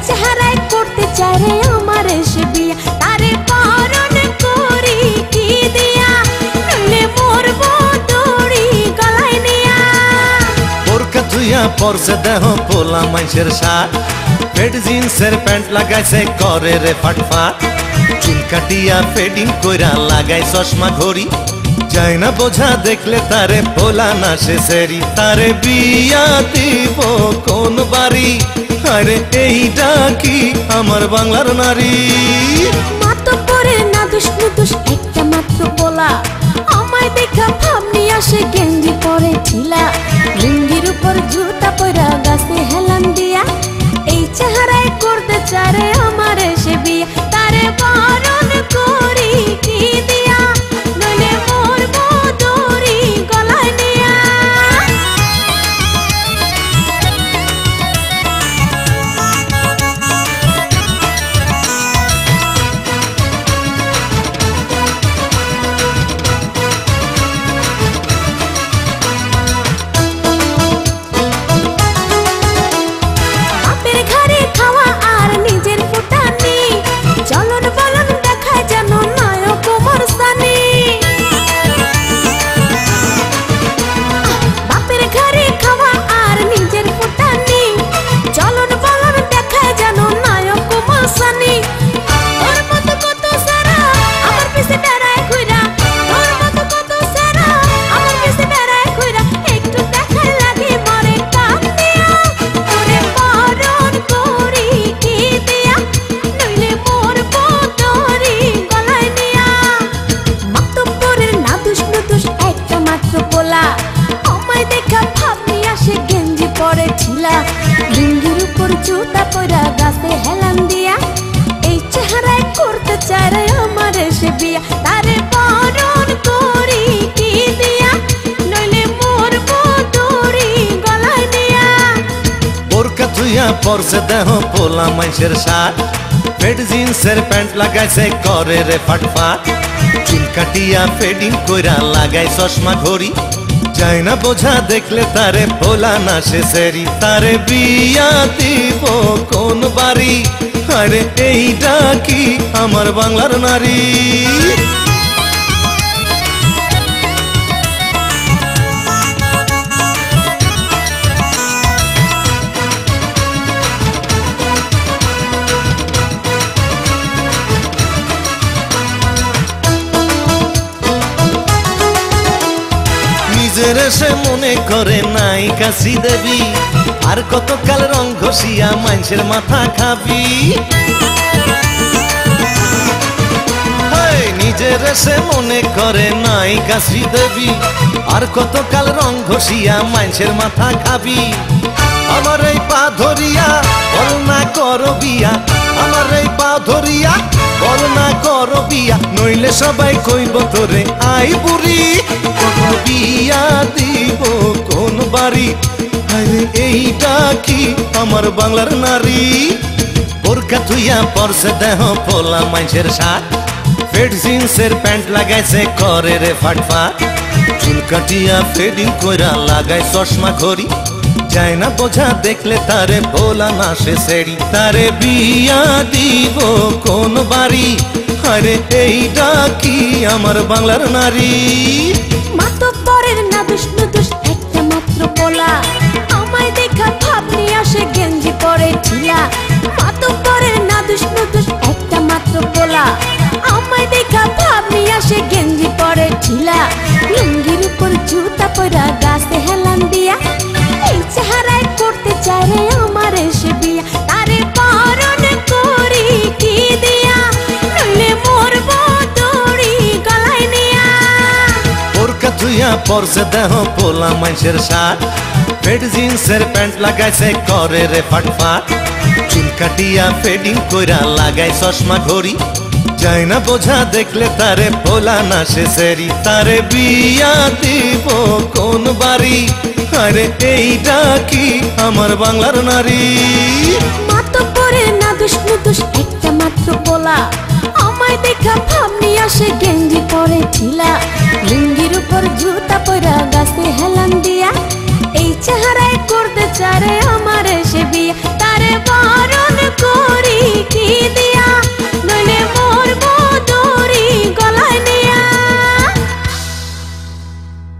চেহারায় করতে চায় রে আমার সে বিয়া, তারে বরণ করি কি দিয়া, নইলে মরবো দড়ি গলায় নিয়া। বোরকা থুইয়া পরছে দেহ পোলা মাইসের শাক, পেট জিন্সের প্যান্ট লাগাইছে করে রে ফাটফাট, চুল কাটিয়া ফেডিং কইরা লাগাই চশমা ঘড়ি, যায় না বোঝা দেখলে তারে পোলা না সে সেরি। তারে বিয়া দিব কোন বাড়ি, আরে এইটা কি আমার বাংলার নারী? মাতব্বরের না দুষ নুদুষ একটা মাত্র পোলা, আমায় দেখা ভাবনি আসে গেঞ্জি পরে ঢিলা, লুঙ্গির উপর জুতা পরা গাছে হেলান দিয়া, এই চেহারায় করতে চারে আমার সে বিয়া, তারে বরণ করি কি দিয়া, নইলে মরবো দড়ি গলায় নিয়া। বাপের ঘরে খাওয়া আর নিজের ফুটানি, চলন বলন দেখায় যেন নায়ক মরসানি। বাপের ঘরে খাওয়া আর নিজের ফুটানি, চলন বলন দেখায় যেন নায়ক মরসানি। তোর মতো কত সারা আমার পিছে বেড়ায় ঘুরা, তোর মতো কত সারা আমার পিছে বেড়ায় ঘুরা, একটু দেখার লাগে মরে কান দিয়া, তোরে বরণ করি কি দিয়া, নইলে মরবো দড়ি গলায় নিয়া। মাতব্বরের না দুষ নুদুষ একটা মাত্র পোলা, আমায় দেখা ভাবনি আসে গেঞ্জি পরে ঢিলা, লুঙ্গির উপর জুতা পরা গাছে হেলান দিয়া, এই চেহারায় করতে চায় রে আমার সে বিয়া, তারে বরণ করি কি দিয়া, নইলে মরবো দড়ি গলায় নিয়া। বোরকা থুইয়া পরছে দেহ পোলা মাইসের শাক, পেট জিন্সের প্যান্ট লাগাইছে করে রে ফাটফাট, চুল কাটিয়া ফেডিং কইরা লাগাই চশমা ঘড়ি, যায় না বোঝা দেখলে তারে পোলা না সে সেরি। তারে বিয়া দিব কোন বাড়ি, আরে এইটা কি আমার বাংলার নারী? নিজের সে মনে করে নায়িকা শ্রীদেবী, আর কতকাল রং ঘষিয়া মানুষের মাথা খাবি। নিজের সে মনে করে নায়িকা শ্রীদেবী, আর কতকাল রং ঘষিয়া মানুষের মাথা খাবি। আমার এই পা ধরিয়া বল না করো বিয়া, আমার এই পা ধরিয়া বল না করো বিয়া, নইলে সবাই কইব তোরে আই বুড়ি। বিয়া দিব কোন বাড়ি, আরে এইটা কি আমার বাংলার নারী? বোরকা থুইয়া পরছে দেহ পোলা মাইসের শাক, পেট জিন্সের প্যান্ট লাগাইছে করে রে ফাটফাট, চুল কাটিয়া ফেডিং কইরা লাগাই চশমা ঘড়ি, যায় না বোঝা দেখলে তারে পোলা না সে সেরি। তারে বিয়া দিব কোন বাড়ি, আরে এইটা কি আমার বাংলার নারী? মাতব্বরের না দুষ নুদুষ একটা মাত্র পোলা, আমায় দেখা ভাবনি আসে গেঞ্জি পরে ঢিলা, মাতব্বরের না দুষ নুদুষ একটা মাত্র পোলা, আমায় দেখা ভাবনি আসে গেঞ্জি পরে ঢিলা, লুঙ্গির উপর জুতা পরা গাছে হেলান দিয়া, এই চেহারায় করতে চায় রে আমার সে বিয়া, তারে বরণ করি কি দিয়া, নইলে মরবো দড়ি গলায় নিয়া। বোরকা থুইয়া পরছে দেহ পোলা মাইসের শাক, পেট জিন্সের প্যান্ট লাগাইছে করে রে ফাটফাট, চুল কাটিয়া ফেডিং কইরা লাগাই চশমা ঘড়ি, যায় না বোঝা দেখলে তারে পোলা না সে সেরি। তারে বিয়া দিব কোন বাড়ি, আরে এইটা কি আমার বাংলার নারী? মাতব্বরের না দুষ নুদুষ একটা মাত্র পোলা, আমায় দেখা ভাবনি আসে গেঞ্জি পরে ঢিলা, লুঙ্গির উপর জুতা পরা গাছে হেলান দিয়া, এই চেহারায় করতে চারে